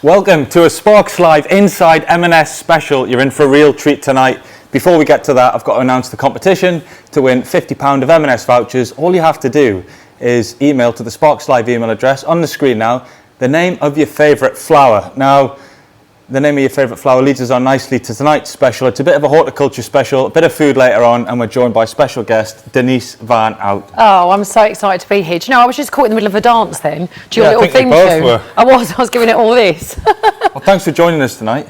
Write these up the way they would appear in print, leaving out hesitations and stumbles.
Welcome to a Sparks Live Inside M&S special. You're in for a real treat tonight. Before we get to that, I've got to announce the competition. To win £50 of M&S vouchers, all you have to do is email to the Sparks Live email address on the screen now, the name of your favourite flower. Now, the name of your favourite flower leads us on nicely to tonight's special. It's a bit of a horticulture special, a bit of food later on, and we're joined by special guest Denise Van Outen. Oh, I'm so excited to be here. Do you know, I was just caught in the middle of a dance then. Do you Yeah, a little theme tune? I was giving it all this. Well, thanks for joining us tonight.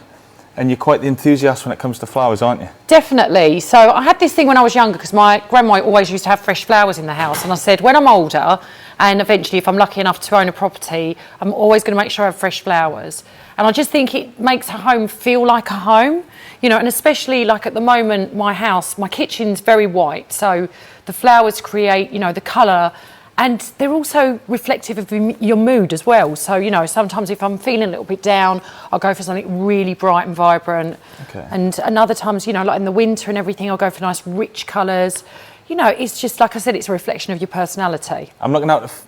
And you're quite the enthusiast when it comes to flowers, aren't you? Definitely. So I had this thing when I was younger because my grandma always used to have fresh flowers in the house, and I said when I'm older and eventually if I'm lucky enough to own a property, I'm always going to make sure I have fresh flowers. And I just think it makes a home feel like a home, you know, and especially like at the moment, my house, my kitchen's very white, so the flowers create, you know, the colour, and they're also reflective of your mood as well. So, you know, sometimes if I'm feeling a little bit down, I'll go for something really bright and vibrant. Okay. And other times, you know, like in the winter and everything, I'll go for nice rich colours. You know, it's just, like I said, it's a reflection of your personality. I'm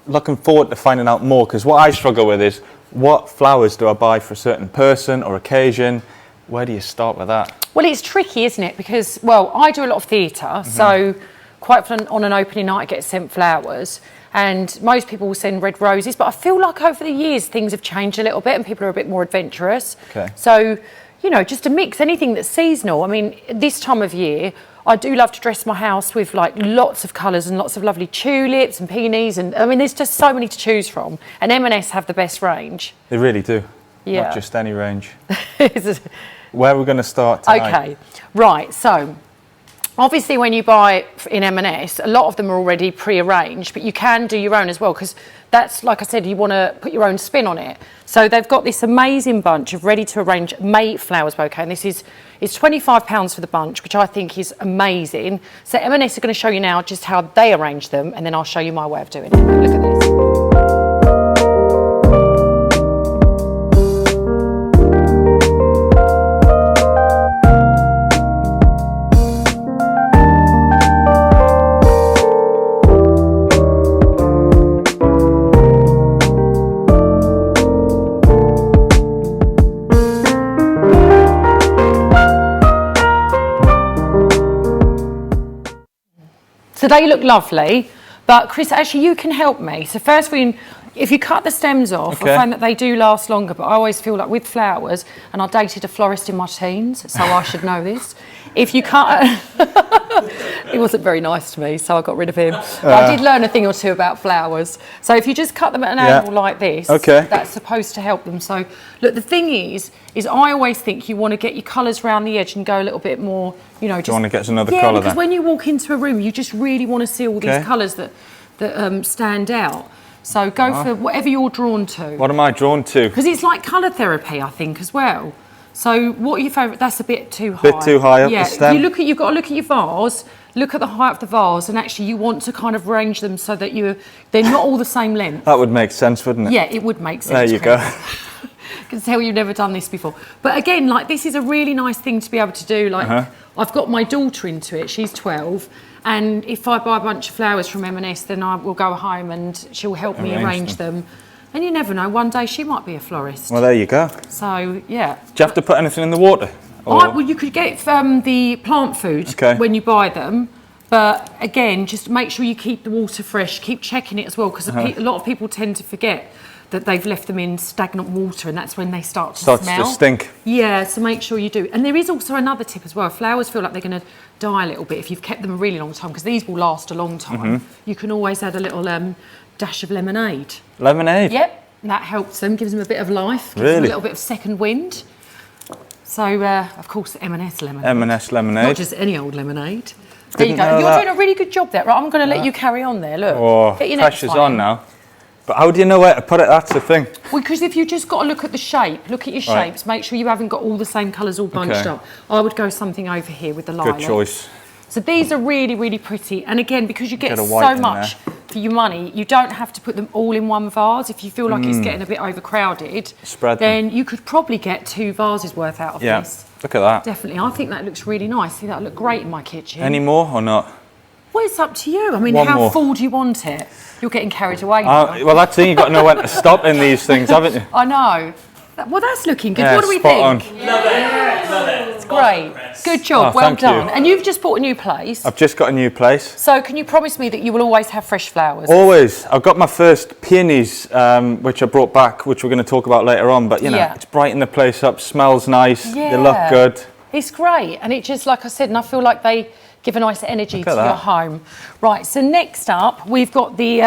looking forward to finding out more, because what I struggle with is, what flowers do I buy for a certain person or occasion? Where do you start with that? Well, it's tricky, isn't it? Because, well, I do a lot of theatre, so quite often on an opening night I get sent flowers, and most people will send red roses, but I feel like over the years things have changed a little bit and people are a bit more adventurous. Okay. So, you know, just to mix anything that's seasonal. I mean, this time of year, I do love to dress my house with like lots of colours and lots of lovely tulips and peonies, and I mean there's just so many to choose from, and M&S have the best range. They really do. Yeah. Not just any range. Where are we going to start tonight? Okay, right, so obviously when you buy in M&S, a lot of them are already pre-arranged, but you can do your own as well, because that's, like I said, you want to put your own spin on it. So they've got this amazing bunch of ready-to-arrange Mayflowers bouquet, and this is £25 for the bunch, which I think is amazing. So M&S are going to show you now just how they arrange them, and then I'll show you my way of doing it. Look at this. So they look lovely, but Chris, actually you can help me. So first if you cut the stems off, I find that they do last longer, but I always feel like with flowers, and I dated a florist in my teens, so I should know this. If you cut, he wasn't very nice to me, so I got rid of him. But I did learn a thing or two about flowers. So if you just cut them at an angle like this, that's supposed to help them. So look, the thing is I always think you want to get your colours around the edge and go a little bit more, you know. Do you want to get another colour then? Because when you walk into a room, you just really want to see all these colours that stand out. So go for whatever you're drawn to. What am I drawn to? Because it's like colour therapy, I think, as well. So what are your favourite? That's a bit too high. Bit too high up the stem. You've got to look at your vase, look at the height of the vase, and actually you want to kind of arrange them so that they're not all the same length. That would make sense, wouldn't it? Yeah, it would make sense. There you go. I can tell you've never done this before. But again, like this is a really nice thing to be able to do. Like I've got my daughter into it, she's 12. And if I buy a bunch of flowers from M&S, then I will go home and she'll help me arrange them. And you never know, one day she might be a florist. Well, there you go. So, yeah. Do you have to put anything in the water? Well, you could get the plant food when you buy them. But again, just make sure you keep the water fresh. Keep checking it as well, because a lot of people tend to forget that they've left them in stagnant water, and that's when they start to smell. Starts to stink. Yeah, so make sure you do. And there is also another tip as well. Flowers feel like they're going to die a little bit if you've kept them a really long time, because these will last a long time. You can always add a little dash of lemonade. Lemonade? Yep, that helps them, gives them a bit of life, gives them a little bit of second wind. So, of course, M&S lemonade. M&S lemonade. Not just any old lemonade. There you go. You're doing a really good job there. Right, I'm going to let you carry on there, look. Oh, pressure's on now. But how do you know where to put it? That's the thing. Well, because if you just got to look at the shape, look at your shapes, make sure you haven't got all the same colours all bunched up. I would go something over here with the lilac. Good choice. So these are really, really pretty. And again, because you get so much for your money, you don't have to put them all in one vase. If you feel like it's getting a bit overcrowded, then you could probably get 2 vases worth out of this. Look at that. Definitely. I think that looks really nice. See, that would look great in my kitchen. Any more or not? Well, it's up to you. I mean, how full do you want it? You're getting carried away now. Well, that's it. You've got to know when to stop in these things, haven't you? I know. Well, that's looking good. Yeah, what do we spot think? on. Love it. It's great. Good job. Oh, well thank you. done. And you've just bought a new place. I've just got a new place. So can you promise me that you will always have fresh flowers? Always. I've got my first peonies, which I brought back, which we're going to talk about later on. But, you know, it's brightened the place up, smells nice, they look good. It's great. And it just, like I said, and I feel like they give a nice energy to your home. Right, so next up, we've got the,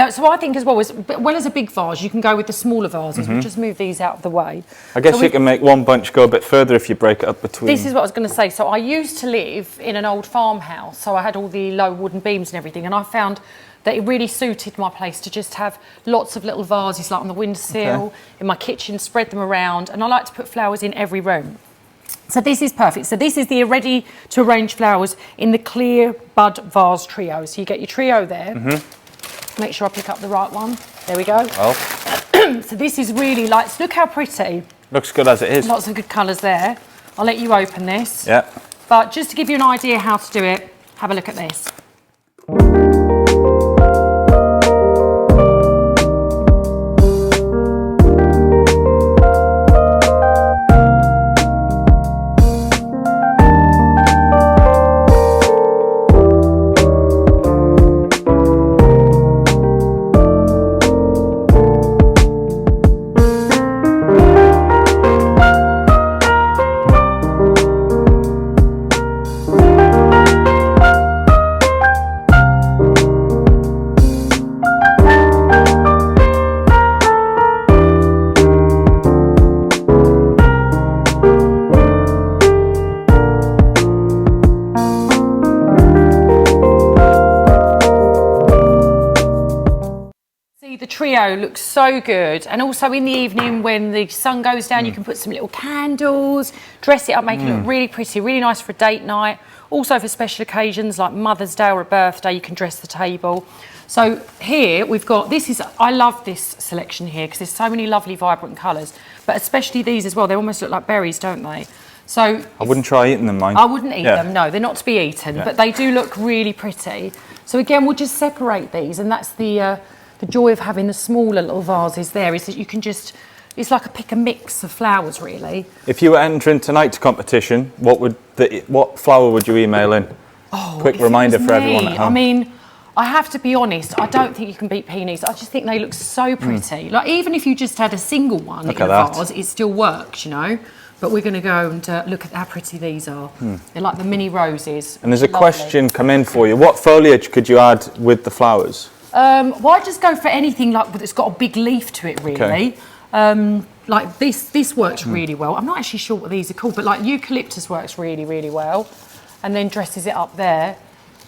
so I think as well as a big vase, you can go with the smaller vases. We'll just move these out of the way. I guess you can make one bunch go a bit further if you break it up between. This is what I was going to say. So I used to live in an old farmhouse, so I had all the low wooden beams and everything, and I found that it really suited my place to just have lots of little vases like on the windowsill, in my kitchen, spread them around, and I like to put flowers in every room. So this is perfect. So this is the ready to arrange flowers in the clear bud vase trio. So you get your trio there. Make sure I pick up the right one. There we go. Well. So this is really like, look how pretty. Looks good as it is. Lots of good colours there. I'll let you open this. Yeah. But just to give you an idea how to do it, have a look at this. The trio looks so good, and also in the evening when the sun goes down you can put some little candles, dress it up, make it look really pretty, really nice for a date night. Also for special occasions like Mother's Day or a birthday, you can dress the table. So here we've got, I love this selection here because there's so many lovely vibrant colours, but especially these as well. They almost look like berries, don't they? So I wouldn't try eating them, mind. I wouldn't eat them, no, they're not to be eaten, but they do look really pretty. So again, we'll just separate these, and that's the joy of having the smaller little vases there, is that you can just, it's like a pick a mix of flowers really. If you were entering tonight's competition, what flower would you email in? Oh, quick reminder for everyone at home. I mean, I have to be honest, I don't think you can beat peonies. I just think they look so pretty. Like even if you just had a single one in a vase, it still works, you know. But we're going to go and look at how pretty these are. They're like the mini roses. And there's a question come in for you. What foliage could you add with the flowers? Well, I just go for anything like that's got a big leaf to it, really. Like this works really well. I'm not actually sure what these are called, but like eucalyptus works really, really well, and then dresses it up there.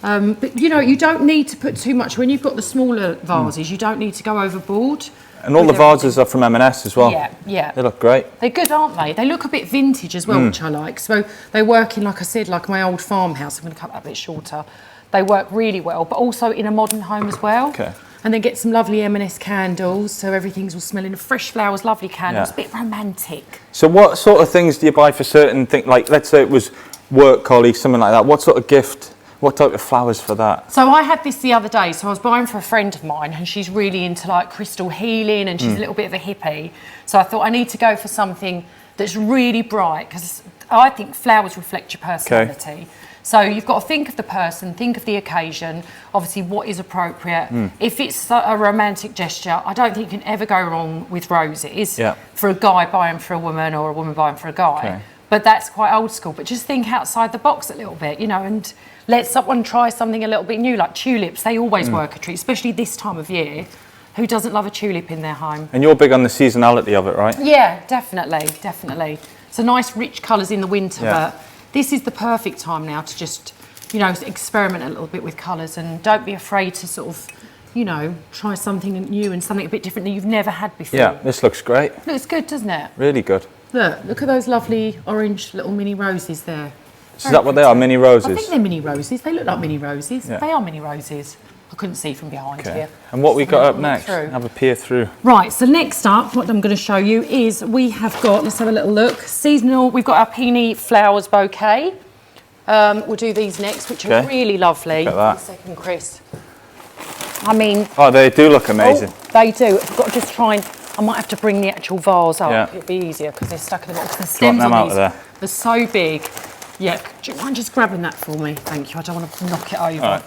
But you know, you don't need to put too much. When you've got the smaller vases, you don't need to go overboard. And all the vases are from M&S as well. Yeah, yeah. They look great. They're good, aren't they? They look a bit vintage as well, which I like. So they work in, like I said, like my old farmhouse. I'm going to cut that a bit shorter. They work really well, but also in a modern home as well. Okay. And then get some lovely M&S candles, so everything's all smelling of fresh flowers, lovely candles, a bit romantic. So what sort of things do you buy for certain things? Like, let's say it was work colleagues, something like that. What sort of gift? What type of flowers for that? So I had this the other day. So I was buying for a friend of mine, and she's really into like crystal healing, and she's a little bit of a hippie. So I thought I need to go for something that's really bright, because I think flowers reflect your personality. Okay. So you've got to think of the person, think of the occasion, obviously what is appropriate. If it's a romantic gesture, I don't think you can ever go wrong with roses. For a guy buying for a woman, or a woman buying for a guy. Okay. But that's quite old school. But just think outside the box a little bit, you know, and let someone try something a little bit new, like tulips. They always work a treat, especially this time of year. Who doesn't love a tulip in their home? And you're big on the seasonality of it, right? Yeah, definitely, definitely. So nice, rich colours in the winter, but this is the perfect time now to just, you know, experiment a little bit with colours, and don't be afraid to sort of, you know, try something new and something a bit different that you've never had before. Yeah, this looks great. Looks good, doesn't it? Really good. Look at those lovely orange little mini roses there. Is that what they are, mini roses? I think they're mini roses. They look like mini roses. Yeah. They are mini roses. I couldn't see from behind here. And what we got up next? Have a peer through. Right, so next up, what I'm going to show you is we have got, let's have a little look, seasonal, we've got our peony flowers bouquet. We'll do these next, which are really lovely. Look at that. 1 second, Chris. I mean... Oh, they do look amazing. Oh, they do. I've got to just try and... I might have to bring the actual vase up. Yeah. It'll be easier because they're stuck in the bottom. The Do you want stems them on out these of there? are so big. Yeah, do you mind just grabbing that for me? Thank you. I don't want to knock it over. All right.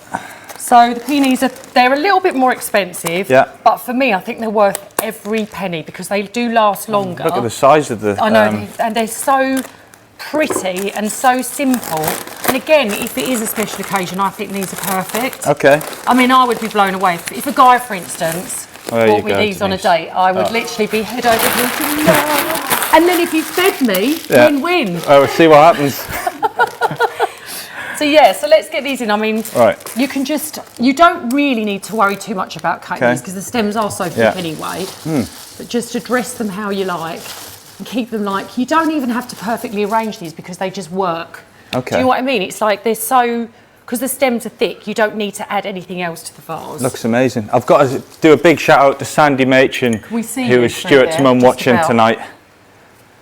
So the peonies they're a little bit more expensive. Yeah. But for me, I think they're worth every penny because they do last longer. Look at the size of the... I know, and they're so pretty and so simple. And again, if it is a special occasion, I think these are perfect. Okay. I mean, I would be blown away. If a guy, for instance, bought me these on a date, I would literally be head over heels. No. And then if you fed me, win-win. Oh, we'll see what happens. So yeah, so let's get these in. I mean, Right. you don't really need to worry too much about cutting these because the stems are so thick anyway. But just to dress them how you like and keep them like, you don't even have to perfectly arrange these because they just work. Okay. Do you know what I mean? It's like they're so, because the stems are thick, you don't need to add anything else to the vase. Looks amazing. I've got to do a big shout out to Sandy Machin, who is Stuart's mum watching tonight.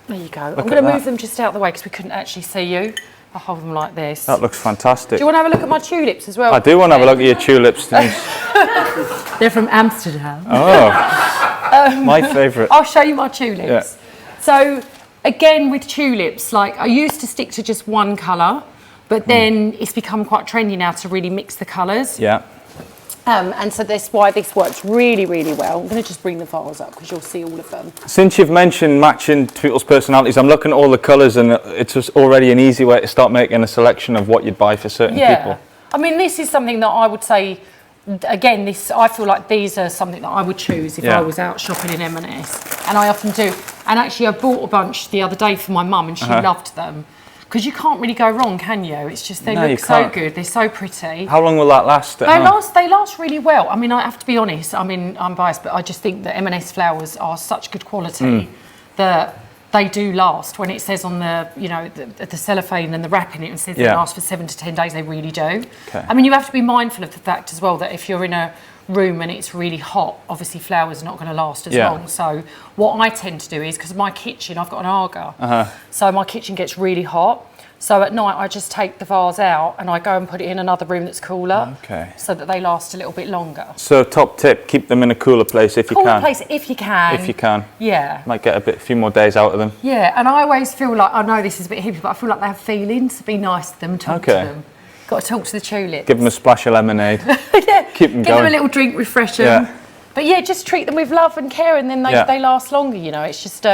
There you go. I'm going to move them just out of the way because we couldn't actually see you. I'll hold them like this. That looks fantastic. Do you want to have a look at my tulips as well? I do want to have a look at your tulips, Denise. They're from Amsterdam. Oh, my favourite. I'll show you my tulips. Yeah. So again, with tulips, like I used to stick to just one colour, but then it's become quite trendy now to really mix the colours. Yeah. And so that's why this works really, really well. I'm going to just bring the vase up because you'll see all of them. Since you've mentioned matching to people's personalities, I'm looking at all the colours and it's just already an easy way to start making a selection of what you'd buy for certain people. I mean, this is something that I would say, again, I feel like these are something that I would choose if I was out shopping in M&S. And I often do. And actually, I bought a bunch the other day for my mum and she loved them. Because you can't really go wrong, can you? It's just they look so good. They're so pretty. How long will that last? They last really well. I mean, I have to be honest. I mean, I'm biased, but I just think that M&S flowers are such good quality that they do last. When it says on the, you know, the cellophane and the wrapping it and says they last for 7 to 10 days, they really do. Okay. I mean, you have to be mindful of the fact as well that if you're in a room and it's really hot, obviously flowers are not going to last as long. So what I tend to do is, because my kitchen, I've got an Aga, so my kitchen gets really hot. So at night I just take the vase out and I go and put it in another room that's cooler, so that they last a little bit longer. So top tip, keep them in a cooler place if you can. Cooler place if you can. If you can. Yeah. Might get a few more days out of them. Yeah, and I always feel like, I know this is a bit hippie, but I feel like they have feelings. Be nice to them, talk to them. Got to talk to the tulips. Give them a splash of lemonade. Keep them going. Give them a little drink, refresh them. Yeah. But yeah, just treat them with love and care and then they last longer, you know. It's just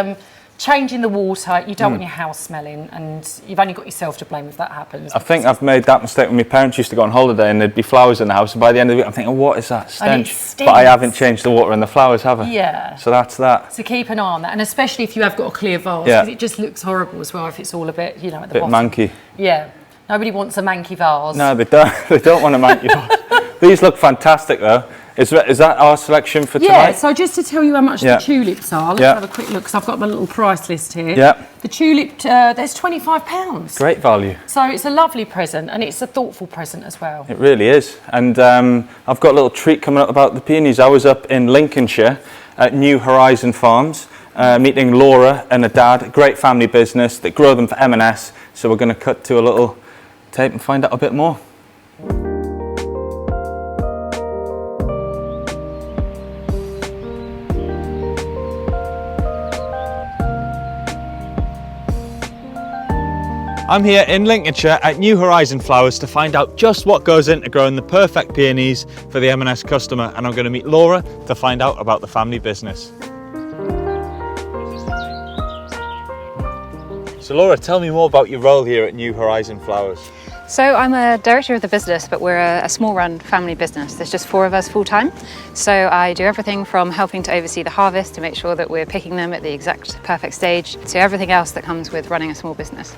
changing the water. You don't want your house smelling and you've only got yourself to blame if that happens. I think I've made that mistake when my parents used to go on holiday and there'd be flowers in the house and by the end of it I'm thinking, what is that stench? But I haven't changed the water in the flowers, have I? Yeah. So that's that. So keep an eye on that, and especially if you have got a clear vase, because it just looks horrible as well if it's all a bit, you know, at the bottom. Bit manky. Yeah. Nobody wants a manky vase. No, they don't. They don't want a manky vase. These look fantastic though. Is that our selection for tonight? Yeah, so just to tell you how much the tulips are, let's have a quick look, because I've got my little price list here. Yeah. The tulip, there's £25. Great value. So it's a lovely present, and it's a thoughtful present as well. It really is. And I've got a little treat coming up about the peonies. I was up in Lincolnshire at New Horizon Farms, meeting Laura and her dad, great family business that grow them for M&S. So we're going to cut to a little tape and find out a bit more. I'm here in Lincolnshire at New Horizon Flowers to find out just what goes into growing the perfect peonies for the M&S customer, and I'm going to meet Laura to find out about the family business. So Laura, tell me more about your role here at New Horizon Flowers. So I'm a director of the business, but we're a small run family business. There's just 4 of us full time. So I do everything from helping to oversee the harvest to make sure that we're picking them at the exact perfect stage, to everything else that comes with running a small business.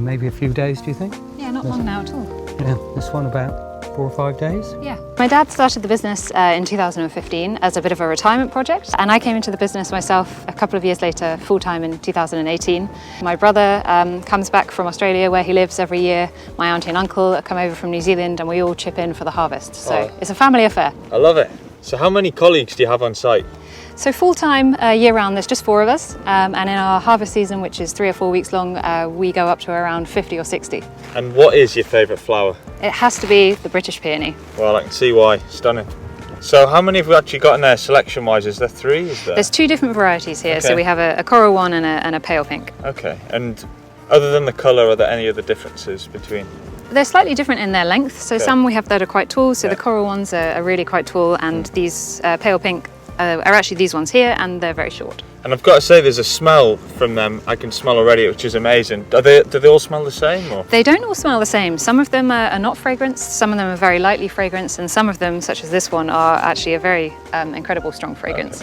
Maybe a few days, do you think? Yeah, not long now at all. Yeah, this one about 4 or 5 days? Yeah. My dad started the business in 2015 as a bit of a retirement project, and I came into the business myself a couple of years later, full-time in 2018. My brother comes back from Australia where he lives every year. My auntie and uncle come over from New Zealand, and we all chip in for the harvest. So it's a family affair. I love it. So how many colleagues do you have on site? So full-time, year-round, there's just 4 of us, and in our harvest season, which is 3 or 4 weeks long, we go up to around 50 or 60. And what is your favourite flower? It has to be the British peony. Well, I can see why. Stunning. So how many have we actually got in there selection-wise? Is there 3? Is there? There's 2 different varieties here. Okay. So we have a coral one and a pale pink. Okay, and other than the colour, are there any other differences between? They're slightly different in their length. So Okay. some we have that are quite tall. So Yeah. the coral ones are really quite tall, and these pale pink are actually these ones here, and they're very short. And I've got to say, there's a smell from them I can smell already, which is amazing. Do they all smell the same? Or? They don't all smell the same. Some of them are not fragranced, some of them are very lightly fragranced, and some of them, such as this one, are actually a very incredible strong fragrance.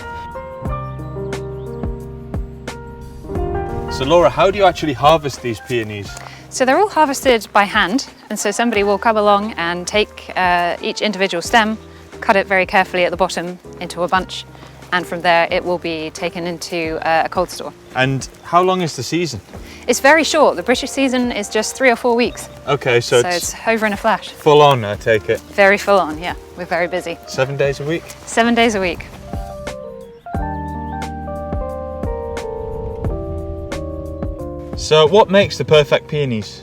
So Laura, how do you actually harvest these peonies? So they're all harvested by hand, and so somebody will come along and take each individual stem, cut it very carefully at the bottom into a bunch, and from there it will be taken into a cold store. And how long is the season? It's very short. The British season is just 3 or 4 weeks. Okay, so It's over in a flash. full on, I take it. Very full on, yeah. We're very busy. 7 days a week? 7 days a week. So what makes the perfect peonies?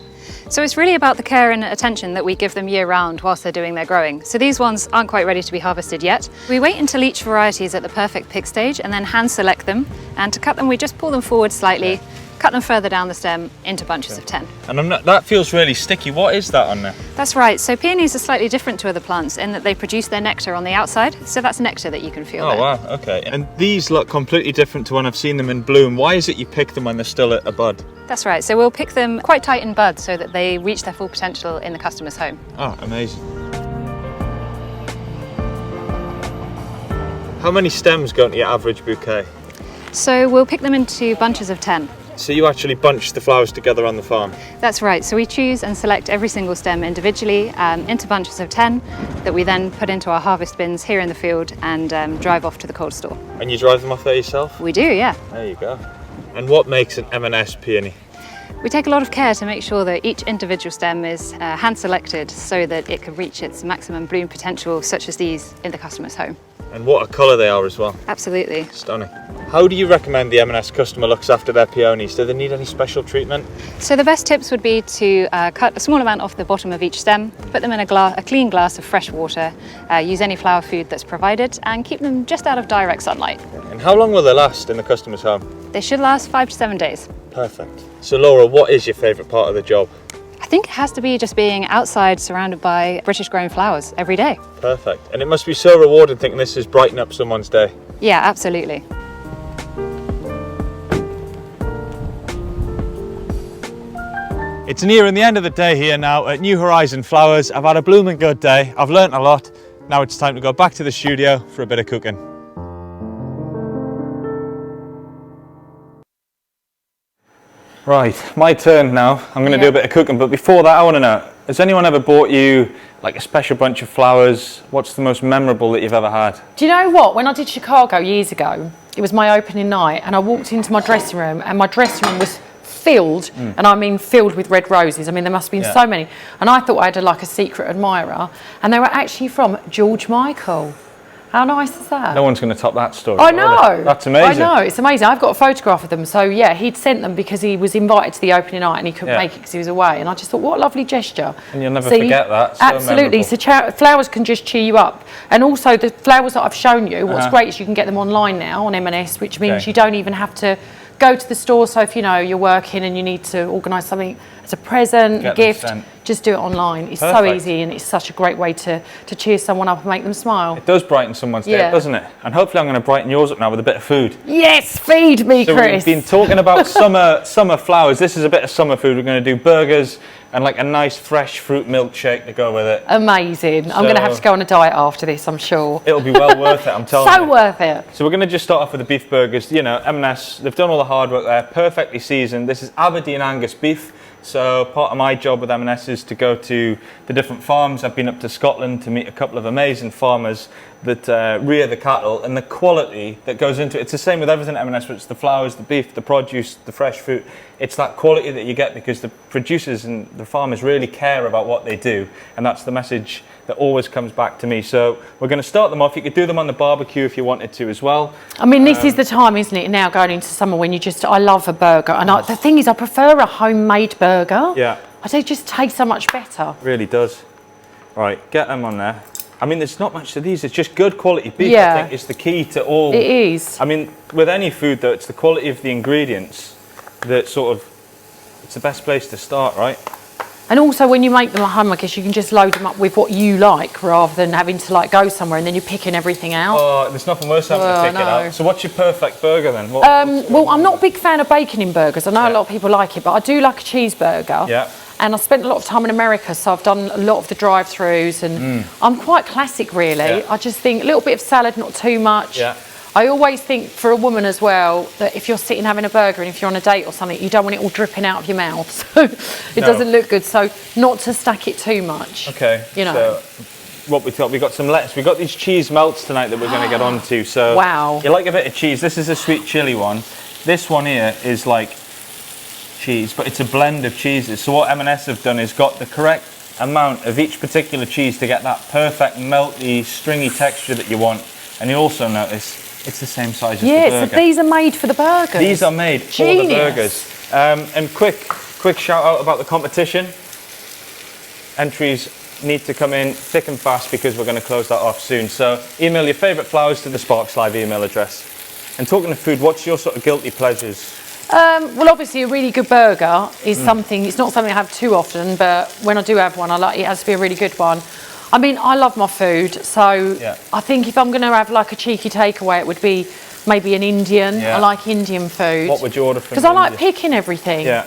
So it's really about the care and attention that we give them year round whilst they're doing their growing. So these ones aren't quite ready to be harvested yet. We wait until each variety is at the perfect pick stage and then hand select them. And to cut them, we just pull them forward slightly, cut them further down the stem into bunches of 10. And that feels really sticky. What is that on there? That's right. So peonies are slightly different to other plants in that they produce their nectar on the outside. So that's nectar that you can feel there. Oh wow, okay. And these look completely different to when I've seen them in bloom. Why is it you pick them when they're still at a bud? That's right. So we'll pick them quite tight in bud so that they reach their full potential in the customer's home. Oh, amazing. How many stems go into your average bouquet? So we'll pick them into bunches of 10. So you actually bunch the flowers together on the farm? That's right. So we choose and select every single stem individually into bunches of 10 that we then put into our harvest bins here in the field and drive off to the cold store. And you drive them off there yourself? We do, yeah. There you go. And what makes an M&S peony? We take a lot of care to make sure that each individual stem is hand selected so that it can reach its maximum bloom potential, such as these in the customer's home. And what a colour they are as well. Absolutely. Stunning. How do you recommend the M&S customer looks after their peonies? Do they need any special treatment? So the best tips would be to cut a small amount off the bottom of each stem, put them in a clean glass of fresh water, use any flower food that's provided, and keep them just out of direct sunlight. And how long will they last in the customer's home? They should last 5 to 7 days. Perfect. So Laura, what is your favourite part of the job? I think it has to be just being outside surrounded by British grown flowers every day. Perfect. And it must be so rewarding thinking this is brightening up someone's day. Yeah, absolutely. It's nearing the end of the day here now at New Horizon Flowers. I've had a blooming good day. I've learnt a lot. Now it's time to go back to the studio for a bit of cooking. Right, my turn now. I'm going to do a bit of cooking, but before that I want to know, has anyone ever bought you like a special bunch of flowers? What's the most memorable that you've ever had? Do you know what? When I did Chicago years ago, it was my opening night and I walked into my dressing room and my dressing room was filled, and I mean filled with red roses. I mean, there must have been so many. And I thought I had like a secret admirer, and they were actually from George Michael. How nice is that? No one's going to top that story. I know. That's amazing. I know, it's amazing. I've got a photograph of them. So yeah, he'd sent them because he was invited to the opening night and he couldn't make it because he was away. And I just thought, what a lovely gesture. And you'll never forget that. So absolutely. memorable. So flowers can just cheer you up. And also the flowers that I've shown you, what's great is you can get them online now on M&S, which means you don't even have to go to the store. So if you know you're working and you need to organise something as a present, a gift, just do it online. It's so easy and it's such a great way to cheer someone up and make them smile. It does brighten someone's day, doesn't it? And hopefully I'm going to brighten yours up now with a bit of food. Yes, feed me, so Chris. We've been talking about summer flowers. This is a bit of summer food. We're going to do burgers and like a nice fresh fruit milkshake to go with it. Amazing. I'm going to have to go on a diet after this, I'm sure. It'll be well worth it, I'm telling you. So worth it. So we're going to just start off with the beef burgers. You know, M&S, they've done all the hard work there, perfectly seasoned. This is Aberdeen Angus beef. So part of my job with M&S is to go to the different farms. I've been up to Scotland to meet a couple of amazing farmers that rear the cattle, and the quality that goes into it. It's the same with everything at M&S, whether it's the flowers, the beef, the produce, the fresh fruit. It's that quality that you get because the producers and the farmers really care about what they do, and that's the message that always comes back to me. So we're going to start them off. You could do them on the barbecue if you wanted to as well. I mean, this is the time, isn't it, now going into summer when I love a burger. And the thing is, I prefer a homemade burger. Yeah. They just taste so much better. It really does. Right, get them on there. I mean, there's not much to these. It's just good quality beef. Yeah. I think is the key to all. It is. I mean, with any food though, it's the quality of the ingredients that sort of, it's the best place to start, right? And also when you make them at home, I guess you can just load them up with what you like rather than having to like go somewhere and then you're picking everything out. Oh, there's nothing worse than having to pick it out. So what's your perfect burger then? Well, I'm not a big fan of bacon in burgers. I know a lot of people like it, but I do like a cheeseburger. Yeah. And I spent a lot of time in America, so I've done a lot of the drive-throughs, and I'm quite classic, really. Yeah. I just think a little bit of salad, not too much. Yeah. I always think for a woman as well that if you're sitting having a burger and if you're on a date or something, you don't want it all dripping out of your mouth, so it doesn't look good. So not to stack it too much. Okay. You know. So what we got some lettuce. We got these cheese melts tonight that we're going to get onto. So wow. You like a bit of cheese? This is a sweet chili one. This one here is like cheese, but it's a blend of cheeses. So what M&S have done is got the correct amount of each particular cheese to get that perfect melty, stringy texture that you want. And you also notice it's the same size as the burger. Yeah, so these are made for the burgers. These are made for the burgers. And quick shout out about the competition. Entries need to come in thick and fast because we're going to close that off soon. So email your favourite flowers to the Sparks Live email address. And talking of food, what's your sort of guilty pleasures? Well, obviously a really good burger is something, it's not something I have too often, but when I do have one, I like it has to be a really good one. I mean, I love my food, so I think if I'm going to have like a cheeky takeaway, it would be maybe an Indian. I like Indian food. What would you order from Because I like picking everything. Yeah.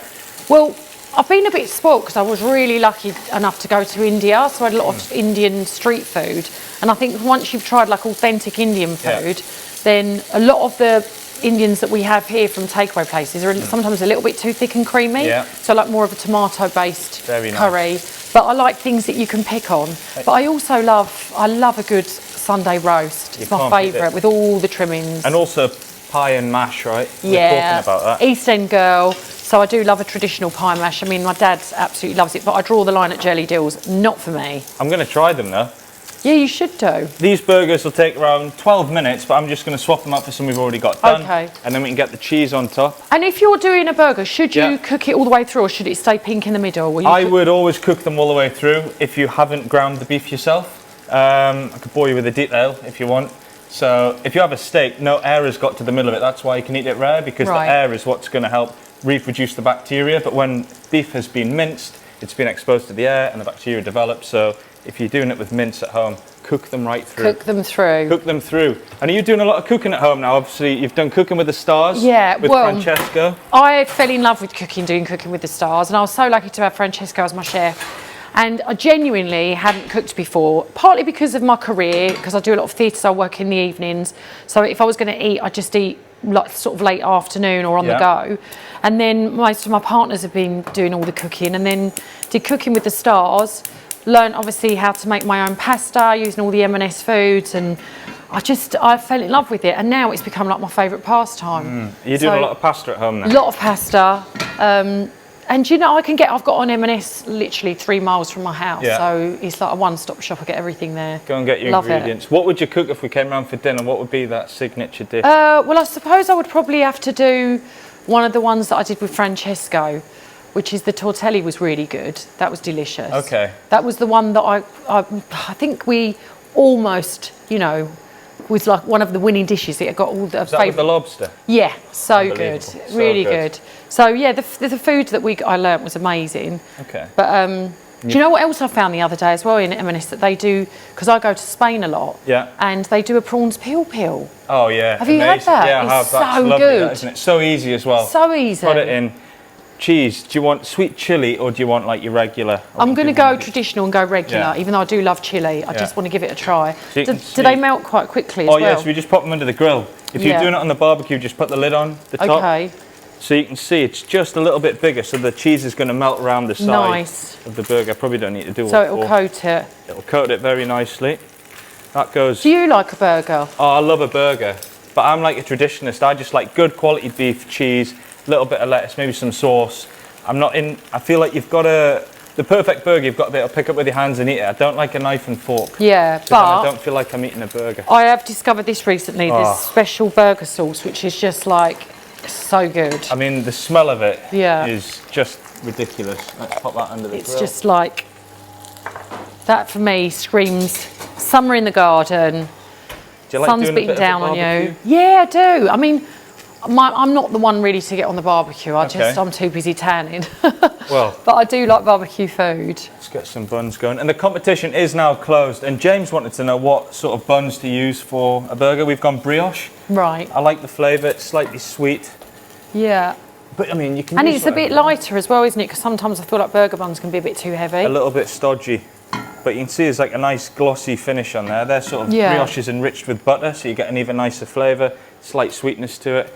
Well, I've been a bit spoilt because I was really lucky enough to go to India, so I had a lot of Indian street food. And I think once you've tried like authentic Indian food, then a lot of the Indians that we have here from takeaway places are sometimes a little bit too thick and creamy. So I like more of a tomato-based curry. But I like things that you can pick on. But I also love a good Sunday roast. It's my favourite with all the trimmings. And also pie and mash, right? Yeah, we're talking about that. East End girl. So I do love a traditional pie mash. I mean, my dad absolutely loves it, but I draw the line at jelly deals. Not for me. I'm going to try them though. Yeah, you should do. These burgers will take around 12 minutes, but I'm just going to swap them up for some we've already got done. Okay. And then we can get the cheese on top. And if you're doing a burger, should you cook it all the way through or should it stay pink in the middle? I would always cook them all the way through if you haven't ground the beef yourself. I could bore you with a detail if you want. So if you have a steak, no air has got to the middle of it. That's why you can eat it rare, because the air is what's going to help reproduce the bacteria. But when beef has been minced, it's been exposed to the air and the bacteria develops. So if you're doing it with mince at home, cook them right through. Cook them through. Cook them through. And are you doing a lot of cooking at home now? Obviously, you've done Cooking with the Stars. Yeah, with Francesco. I fell in love with doing Cooking with the Stars, and I was so lucky to have Francesco as my chef. And I genuinely hadn't cooked before, partly because of my career, because I do a lot of theatre, so I work in the evenings. So if I was going to eat, I'd just eat like sort of late afternoon or on the go. And then most of my partners have been doing all the cooking, and then did Cooking with the Stars. Learned obviously how to make my own pasta using all the M&S foods, and I fell in love with it, and now it's become like my favourite pastime. You're doing a lot of pasta at home now? A lot of pasta. And you know, I've got an M&S literally 3 miles from my house, so it's like a one-stop shop. I get everything there. Go and get your ingredients. What would you cook if we came round for dinner? What would be that signature dish? Well, I suppose I would probably have to do one of the ones that I did with Francesco, which is the tortelli was really good. That was delicious. Okay. That was the one that I think we almost, you know, was like one of the winning dishes. It got all the Was that with the lobster? Yeah, so good, So really good. So yeah, the food that I learnt was amazing. Okay. But do you know what else I found the other day as well in M&S that they do? Because I go to Spain a lot. Yeah. And they do a prawns peel. Oh yeah. Have you had that? Yeah, I have. It's That's so lovely, good, that, isn't it? So easy as well. So easy. Put it in. Cheese. Do you want sweet chili or do you want like your regular? I'm going to go traditional and go regular, even though I do love chili. I just want to give it a try. So do they melt quite quickly as well? Oh yeah, so we just pop them under the grill. If you're doing it on the barbecue, just put the lid on the top. Okay. So you can see it's just a little bit bigger, so the cheese is going to melt around the side of the burger. Probably don't need to do all so it'll coat it. It'll coat it very nicely. That goes. Do you like a burger? Oh, I love a burger, but I'm like a traditionalist. I just like good quality beef, cheese, a little bit of lettuce, maybe some sauce. I feel like you've got the perfect burger you've got to be able to pick up with your hands and eat it. I don't like a knife and fork. Yeah, but I don't feel like I'm eating a burger. I have discovered this recently, this special burger sauce, which is just like so good. I mean, the smell of it is just ridiculous. Let's pop that under the grill. It's just like, that for me screams Summer in the garden. Do you like Sun's doing a beating bit down of a on you. barbecue? Yeah, I do. I mean, I'm not the one really to get on the barbecue. Okay. I'm too busy tanning. Well, But I do like barbecue food. let's get some buns going. And the competition is now closed. And James wanted to know what sort of buns to use for a burger. We've gone brioche. Right. I like the flavour. It's slightly sweet. Yeah. But I mean, you can And use it's a bit whatever. lighter as well, isn't it? Because sometimes I feel like burger buns can be a bit too heavy. A little bit stodgy. But you can see there's like a nice glossy finish on there. They're sort of brioche is enriched with butter, so you get an even nicer flavour, slight sweetness to it.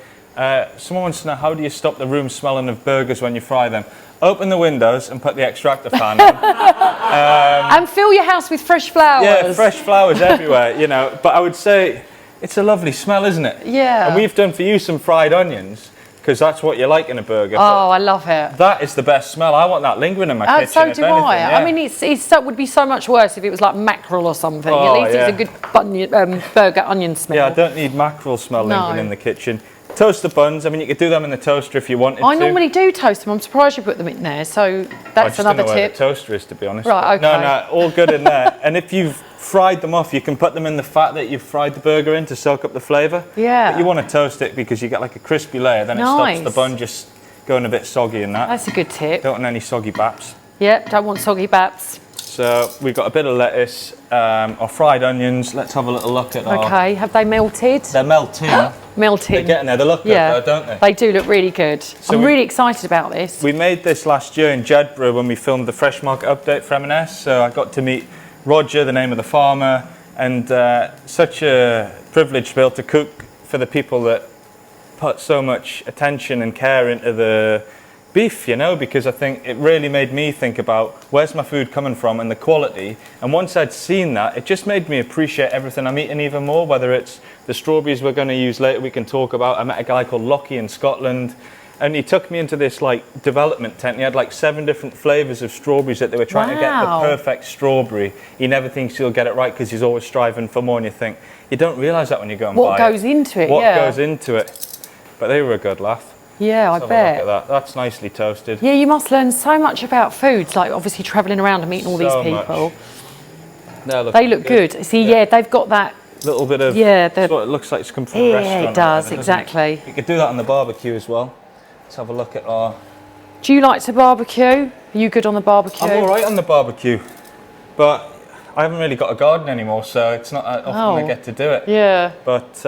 Someone wants to know, how do you stop the room smelling of burgers when you fry them? Open the windows and put the extractor fan on. And fill your house with fresh flowers. Yeah, fresh flowers everywhere, you know. But I would say it's a lovely smell, isn't it? Yeah. And we've done for you some fried onions, because that's what you like in a burger. Oh, I love it. That is the best smell. I want that lingering in my kitchen. So if do anything, I. yeah. I mean, it would be so much worse if it was like mackerel or something. Oh, At least yeah. it's a good burger onion smell. Yeah, I don't need mackerel smell No. lingering in the kitchen. Toast the buns. I mean, you could do them in the toaster if you wanted to. I normally do toast them. I'm surprised you put them in there. So I that's just another don't know where tip. the toaster is, to be honest. Right, okay. No, all good in there. And if you've fried them off, you can put them in the fat that you've fried the burger in to soak up the flavour. Yeah. But you want to toast it because you get like a crispy layer, then it stops the Nice. bun just going a bit soggy and that. That's a good tip. Don't want any soggy baps. Yep, don't want soggy baps. So we've got a bit of lettuce, our fried onions. Let's have a little look at our... Okay, have they melted? They're melting. Melting. They're getting there. They look good Yeah, though, don't they? They do look really good. I'm we- really excited about this. We made this last year in Jedburgh when we filmed the Fresh Market Update for M&S. So I got to meet Roger, the name of the farmer, and such a privilege to be able to cook for the people that put so much attention and care into the beef, you know, because I think it really made me think about where's my food coming from and the quality. And once I'd seen that, it just made me appreciate everything I'm eating even more, whether it's the strawberries we're going to use later, we can talk about. I met a guy called Lockie in Scotland, and he took me into this like development tent. He had like 7 different flavours of strawberries that they were trying to get the Wow. perfect strawberry. He never thinks he'll get it right because he's always striving for more, and you think, you don't realise that when you go and What buy goes into it, What yeah. goes into it. But they were a good laugh. Yeah, I Let's have a look bet. at that. That's nicely toasted. Yeah, you must learn so much about foods, like obviously travelling around and meeting all these So people. much. They look good. See, yeah, they've got that. Little bit of, Yeah, that's what it looks like it's come from a Yeah, restaurant. it or does, whatever, doesn't it? exactly. You could do that on the barbecue as well. Let's have a look at our... Do you like to barbecue? Are you good on the barbecue? I'm all right on the barbecue, but I haven't really got a garden anymore, so it's not often I Oh. get to do it. Yeah. But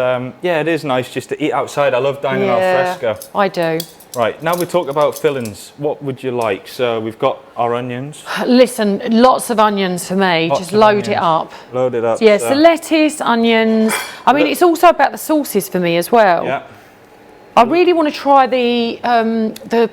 yeah, it is nice just to eat outside. I love dining al fresco. I do. Right, now we talk about fillings. What would you like? So we've got our onions. Listen, lots of onions for me. Lots Just of load it onions. up. Load it up. Yeah, so lettuce, onions. I mean, it's also about the sauces for me as well. Yeah. I really want to try the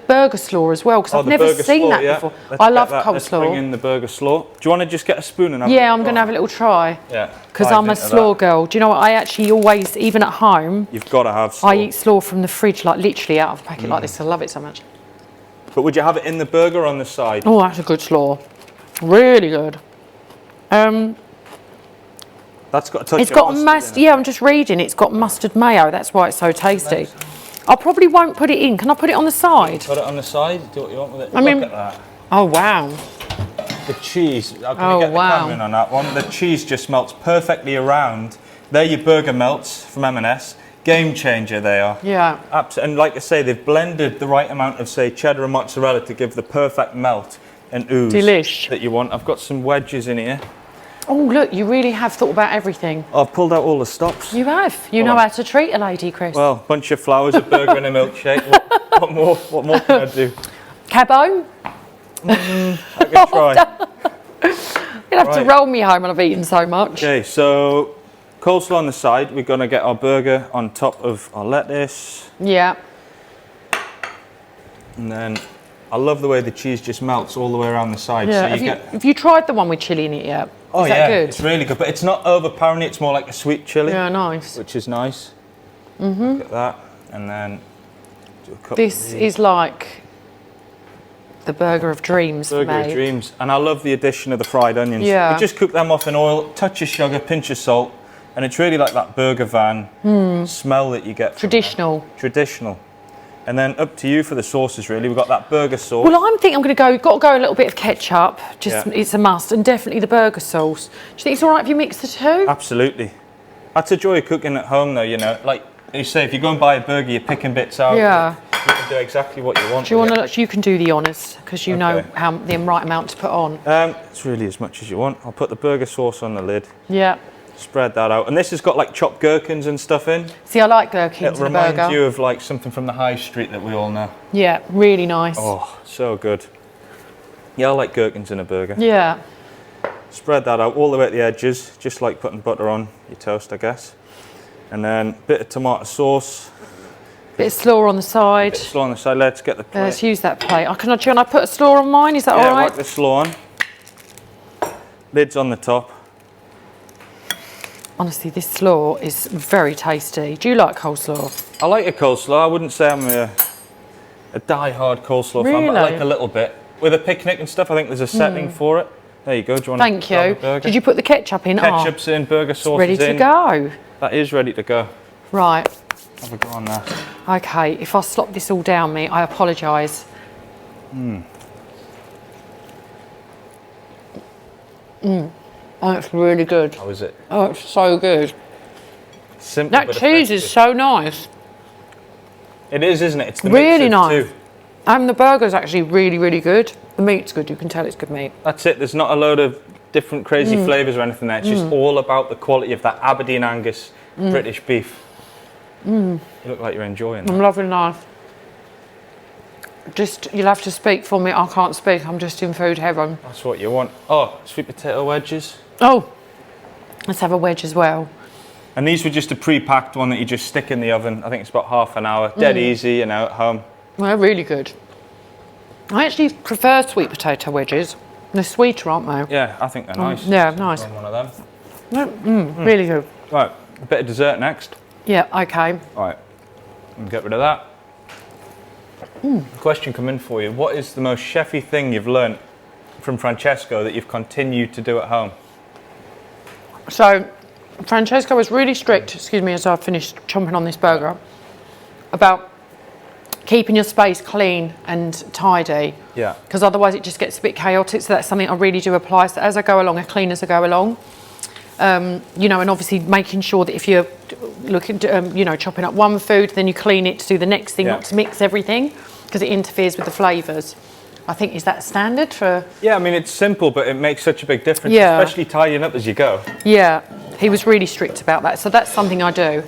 burger slaw as well because Oh, I've the never burger seen slaw, that yeah. before. Let's I get love that. Let's bring coleslaw. in the burger slaw. Do you want to just get a spoon and have a Yeah, little I'm going to try? have a little try. Yeah. Because dive I'm a into slaw that. girl. Do you know what? I actually always, even at home, You've got to have slaw. I eat slaw from the fridge, like literally out of a packet like this. I love it so much. But would you have it in the burger or on the side? Oh, that's a good slaw. Really good. That's got a touch It's of got mustard mustard. in it. Yeah, I'm just reading. It's got mustard mayo. That's why it's so tasty. I probably won't put it in. Can I put it on the side? Put it on the side. Do what you want with it. I mean- Look at that. Oh wow. The cheese. I'm Oh, going to get wow. the camera in on that one. The cheese just melts perfectly around. They're your burger melts from M&S. Game changer they are. Yeah. And like I say, they've blended the right amount of, say, cheddar and mozzarella to give the perfect melt and ooze Delish. that you want. I've got some wedges in here. Oh look, you really have thought about everything. I've pulled out all the stops. You have. You know how to treat a lady, Chris. Well, bunch of flowers, a burger and a milkshake. What more? What more can I do? Cabo. I can try. You'll have to Right. roll me home when I've eaten so much. Okay, so coleslaw on the side. We're going to get our burger on top of our lettuce. Yeah. And then I love the way the cheese just melts all the way around the side. Yeah. So Have you you, get... have you tried the one with chilli in it yet? Oh Is yeah, that good? it's really good. But it's not overpowering, it's more like a sweet chili. Yeah, nice. Which is nice. Look at that. And then do a couple This of these. is like the burger of dreams Burger for of me. dreams. And I love the addition of the fried onions. Yeah. You just cook them off in oil, touch of sugar, pinch of salt, and it's really like that burger van smell that you get from Traditional. there. Traditional. And then up to you for the sauces, really. We've got that burger sauce. Well, I'm thinking I'm going to go, got to go a little bit of ketchup, just it's a must, and definitely the burger sauce. Do you think it's all right if you mix the two? Absolutely. That's a joy of cooking at home, though, you know. Like you say, if you go and buy a burger, you're picking bits out. Yeah. You can do exactly what you want. Do you want to, you can do the honours, because you know how the right amount to put on. It's really as much as you want. I'll put the burger sauce on the lid. Yeah. Spread that out. And this has got like chopped gherkins and stuff in. See, I like gherkins in a burger. It reminds you of like something from the high street that we all know. Yeah, really nice. Oh, so good. Yeah, I like gherkins in a burger. Yeah. Spread that out all the way at the edges, just like putting butter on your toast, I guess. And then a bit of tomato sauce. Bit of slaw on the side. Bit of slaw on the side. Let's get the plate. Let's use that plate. Can I put a slaw on mine? Is that all right? Yeah, whack the slaw on. Lids on the top. Honestly, this slaw is very tasty. Do you like coleslaw? I like a coleslaw. I wouldn't say I'm a die-hard coleslaw fan, but I like a little bit. With a picnic and stuff, I think there's a setting for it. There you go. Do you want Thank you. Did you put the ketchup in? Ketchup's in, burger sauce ready is in. to go. That is ready to go. Right. Have a go on that. Okay, if I slop this all down me, I apologise. Oh, it's really good. How is it? Oh, it's so good. Simple, That but cheese is so nice. It is, isn't it? It's the Really mix of nice. two. And the burger's actually really, really good. The meat's good. You can tell it's good meat. That's it. There's not a load of different crazy flavours or anything there. It's just all about the quality of that Aberdeen Angus British beef. You look like you're enjoying that. I'm loving life. Just, you'll have to speak for me. I can't speak. I'm just in food heaven. That's what you want. Oh, sweet potato wedges. Oh, let's have a wedge as well. And these were just a pre-packed one that you just stick in the oven. I think it's about half an hour. Dead easy, you know, at home. Well, they're really good. I actually prefer sweet potato wedges. They're sweeter, aren't they? Yeah, I think they're nice. Yeah, nice. One of them. Really good. Right, a bit of dessert next. Yeah, okay. Right, and get rid of that. Question come in for you. What is the most chefy thing you've learnt from Francesco that you've continued to do at home? So, Francesco was really strict, excuse me, as I finished chomping on this burger, about keeping your space clean and tidy. Yeah. Because otherwise it just gets a bit chaotic. So that's something I really do apply. So as I go along, I clean as I go along. You know, and obviously making sure that if you're looking, you know, chopping up one food, then you clean it to do the next thing, not to mix everything, because it interferes with the flavours. I think, is that standard for? Yeah, I mean, it's simple, but it makes such a big difference, Yeah. especially tidying up as you go. Yeah, he was really strict about that. So that's something I do.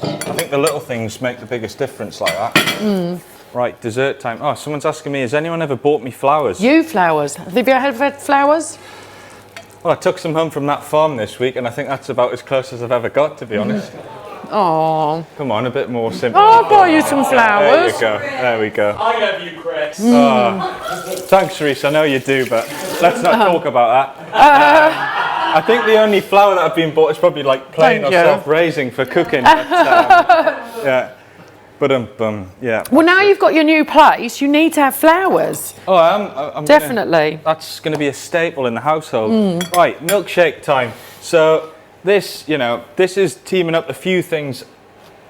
I think the little things make the biggest difference like that. Right, dessert time. Oh, someone's asking me, has anyone ever bought me flowers? You flowers. Have you ever had flowers? Well, I took some home from that farm this week, and I think that's about as close as I've ever got, to be honest. Oh. Come on, a bit more simple. I'll buy you some flowers. There you go. There we go. I love you, Chris. Thanks, Reese. I know you do, but let's not talk about that. I think the only flower that I've been bought is probably like plain or self-raising for cooking. But, yeah. Yeah. Well, now you've got your new place, you need to have flowers. Oh, I'm Definitely. That's going to be a staple in the household. Right, milkshake time. So this, you know, this is teaming up a few things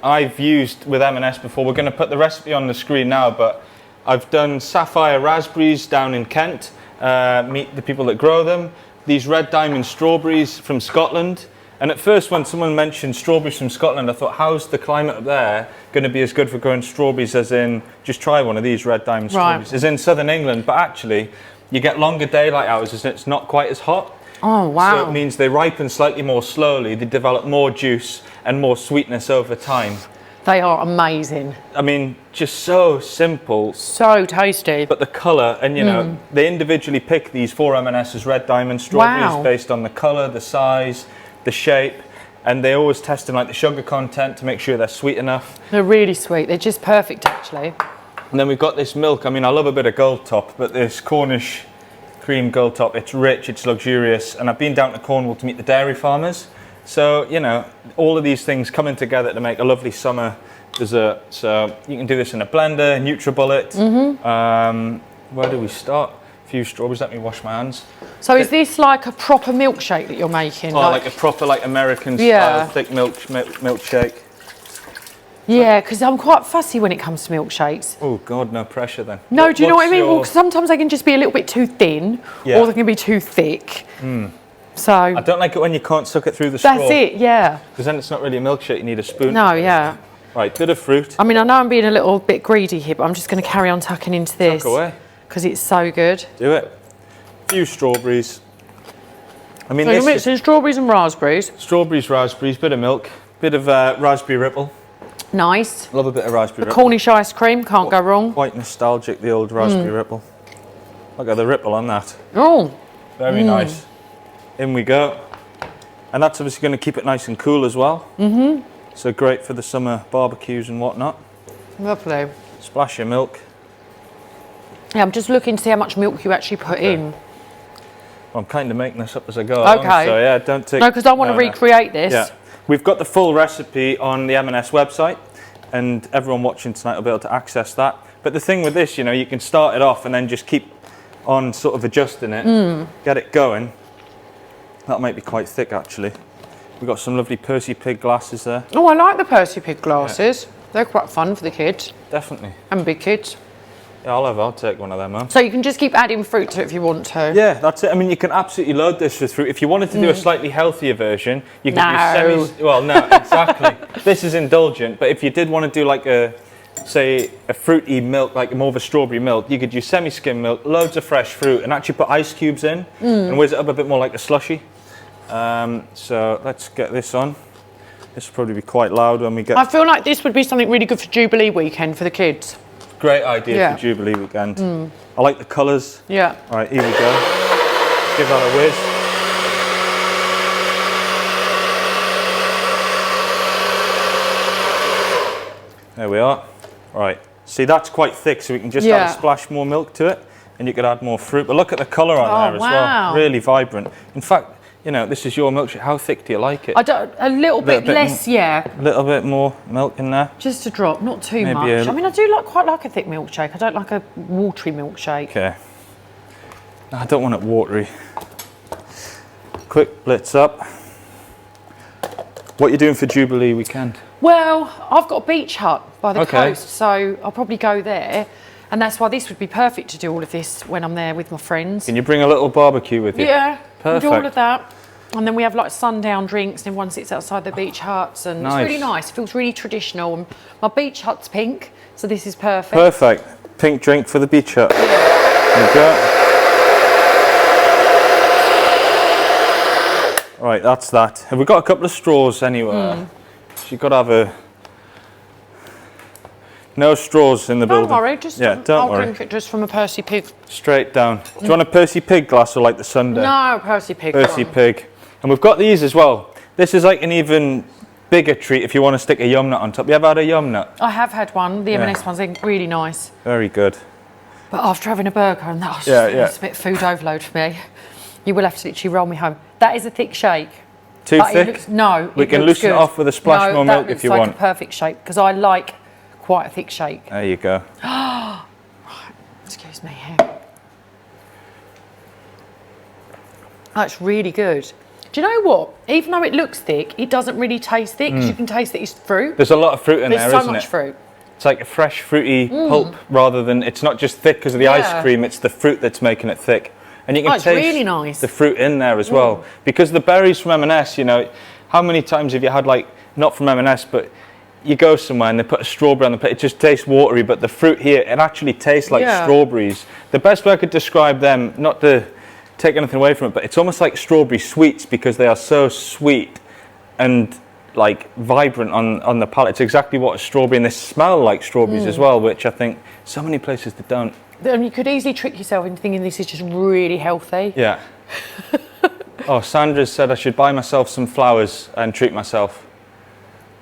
I've used with M&S before. We're going to put the recipe on the screen now, but I've done sapphire raspberries down in Kent. Meet the people that grow them. These red diamond strawberries from Scotland. And at first, when someone mentioned strawberries from Scotland, I thought, how's the climate up there going to be as good for growing strawberries as in, just try one of these red diamond strawberries, as in southern England. But actually, you get longer daylight hours, as it's not quite as hot. Oh, wow. So it means they ripen slightly more slowly, they develop more juice and more sweetness over time. They are amazing. I mean, just so simple. So tasty. But the colour, and you know, they individually pick these 4 M&S as red diamond strawberries based on the colour, the size, the shape, and they always test in like the sugar content to make sure they're sweet enough. They're really sweet. They're just perfect, actually. And then we've got this milk. I mean, I love a bit of gold top, but this Cornish cream gold top, it's rich, it's luxurious, and I've been down to Cornwall to meet the dairy farmers. So, you know, all of these things coming together to make a lovely summer dessert. So you can do this in a blender, NutriBullet. Where do we start? A few strawberries, let me wash my hands. So is this like a proper milkshake that you're making? Oh, like a proper, like American style thick milkshake. Yeah, because I'm quite fussy when it comes to milkshakes. Oh God, no pressure then. No, do you know what I mean? Your... Well, 'cause sometimes they can just be a little bit too thin, or they can be too thick. So I don't like it when you can't suck it through the straw. that's it, yeah. Because then it's not really a milkshake, you need a spoon. No, yeah. Right, bit of fruit. I mean, I know I'm being a little bit greedy here, but I'm just going to carry on tucking into this. Tuck away. Because it's so good. Do it. A few strawberries. I mean, So you're this mixing strawberries and raspberries. strawberries, raspberries, bit of milk, bit of raspberry ripple. Nice. Love a bit of raspberry ripple. Cornish ice cream, can't go wrong. Quite nostalgic, the old raspberry ripple. Look at the ripple on that. Oh, Very nice. In we go. And that's obviously going to keep it nice and cool as well. So great for the summer barbecues and whatnot. lovely. Splash your milk. Yeah, I'm just looking to see how much milk you actually put in. I'm kind of making this up as I go along, Okay. so yeah, don't take... No, because I want to recreate this. Yeah. We've got the full recipe on the M&S website, and everyone watching tonight will be able to access that. But the thing with this, you know, you can start it off and then just keep on sort of adjusting it, get it going. That might be quite thick, actually. We've got some lovely Percy Pig glasses there. Oh, I like the Percy Pig glasses. They're quite fun for the kids Definitely. and big kids. Yeah, I'll take one of them, man. So you can just keep adding fruit to it if you want to. Yeah, that's it. I mean, you can absolutely load this with fruit. If you wanted to do a slightly healthier version, you could do semi... Well, no, exactly. This is indulgent, but if you did want to do like a, say, a fruity milk, like more of a strawberry milk, you could use semi-skim milk, loads of fresh fruit, and actually put ice cubes in and whiz it up a bit more like a slushy. So let's get this on. This will probably be quite loud when we get... I feel like this would be something really good for Jubilee weekend for the kids. Great idea for Jubilee weekend. I like the colours. Yeah. All right, here we go. Give that a whiz. There we are. All right. See, that's quite thick, so we can just add a splash more milk to it, and you could add more fruit. But look at the colour on there as well. Really vibrant. In fact, you know, this is your milkshake. How thick do you like it? I don't, a little bit less, A little bit more milk in there. Just a drop, not too much. I mean, I do quite like a thick milkshake. I don't like a watery milkshake. Okay. No, I don't want it watery. Quick blitz up. What are you doing for Jubilee weekend? Well, I've got a beach hut by the coast, so I'll probably go there. And that's why this would be perfect to do all of this when I'm there with my friends. Can you bring a little barbecue with you? Yeah, perfect. We do all of that. And then we have like sundown drinks and everyone sits outside the beach huts and it's really nice. It feels really traditional. And my beach hut's pink, so this is perfect. Perfect. Pink drink for the beach hut. Yeah. There you go. Right, that's that. Have we got a couple of straws anywhere? So you've got to have a... No straws in the building. Don't worry, just I'll drink it just from a Percy Pig. Straight down. Do you want a Percy Pig glass or like the Sunday? No, Percy Pig. Percy Pig. And we've got these as well. This is like an even bigger treat if you want to stick a yum nut on top. You ever had a yum nut? I have had one. The M&S ones, they're really nice. Very good. But after having a burger, and that was just a bit food overload for me. You will have to literally roll me home. That is a thick shake. Too thick? No. We can loosen it off with a splash more milk if you want. That looks like a perfect shape because I like quite a thick shake. There you go. Right, excuse me here. That's really good. Do you know what? Even though it looks thick, it doesn't really taste thick because you can taste that it's fruit. There's a lot of fruit in there, isn't it? There's so much fruit. It's like a fresh fruity pulp rather than, it's not just thick because of the ice cream, it's the fruit that's making it thick. And you can taste really nice. the fruit in there as well. Because the berries from M&S, you know, how many times have you had like, not from M&S, but you go somewhere and they put a strawberry on the plate, it just tastes watery, but the fruit here, it actually tastes like strawberries. The best way I could describe them, not to take anything away from it, but it's almost like strawberry sweets because they are so sweet and like vibrant on the palate. It's exactly what a strawberry, and they smell like strawberries as well, which I think so many places they don't. And you could easily trick yourself into thinking this is just really healthy. Yeah. Oh, Sandra said I should buy myself some flowers and treat myself.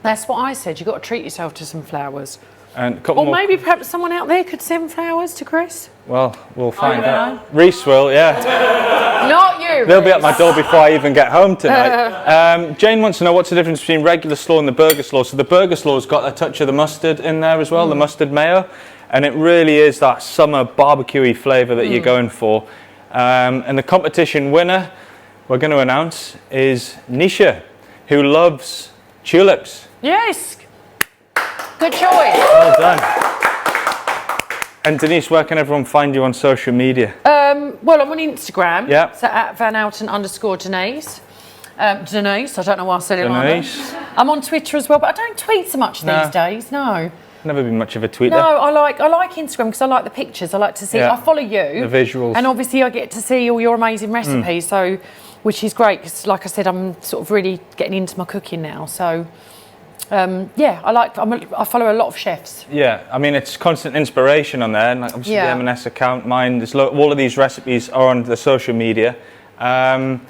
That's what I said. You've got to treat yourself to some flowers. And a couple more. Maybe perhaps someone out there could send flowers to Chris. Well, we'll find out. Reese will, yeah. Not you, They'll be at my door before I even get home tonight. Jane wants to know what's the difference between regular slaw and the burger slaw. So the burger slaw's got a touch of the mustard in there as well, the mustard mayo. And it really is that summer barbecue-y flavour that you're going for. And the competition winner we're going to announce is Nisha, who loves tulips. Yes. Good choice. Well done. And Denise, where can everyone find you on social media? Well, I'm on Instagram. Yeah. So at Van Outen _ Denise. Denise, I don't know why I said it like Denise. that. I'm on Twitter as well, but I don't tweet so much these days, no. Never been much of a tweeter. No, I like Instagram because I like the pictures. I like to see. Yeah. I follow you. The visuals. And obviously, I get to see all your amazing recipes. So, which is great because, like I said, I'm sort of really getting into my cooking now. So, yeah, I follow a lot of chefs. Yeah, I mean, it's constant inspiration on there. And like, obviously, the M&S account, mine. There's all of these recipes are on the social media. And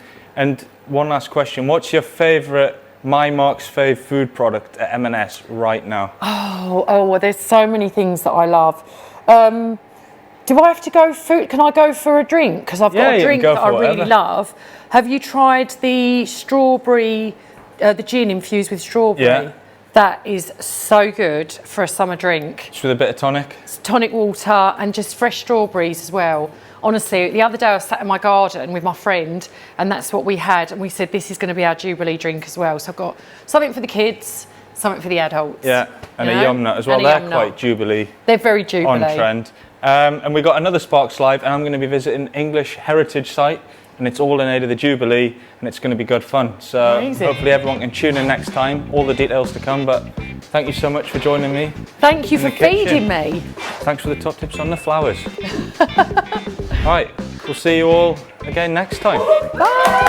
one last question: what's your favourite? My Mark's fave food product at M&S right now? Well, there's so many things that I love. Do I have to go food? Can I go for a drink? Because I've got a drink that I really love. Have you tried the strawberry, the gin infused with strawberry? Yeah. That is so good for a summer drink. Just with a bit of tonic? It's tonic water and just fresh strawberries as well. Honestly, the other day I was sat in my garden with my friend and that's what we had. And we said, this is going to be our Jubilee drink as well. So I've got something for the kids, something for the adults. Yeah, and a yum nut as well. They're quite Jubilee. They're very Jubilee. On trend. And we got another Sparks Live and I'm going to be visiting English Heritage Site. And it's all in aid of the Jubilee and it's going to be good fun. So hopefully everyone can tune in next time. All the details to come, but thank you so much for joining me. Thank you for feeding me. Thanks for the top tips on the flowers. Right, we'll see you all again next time. Bye.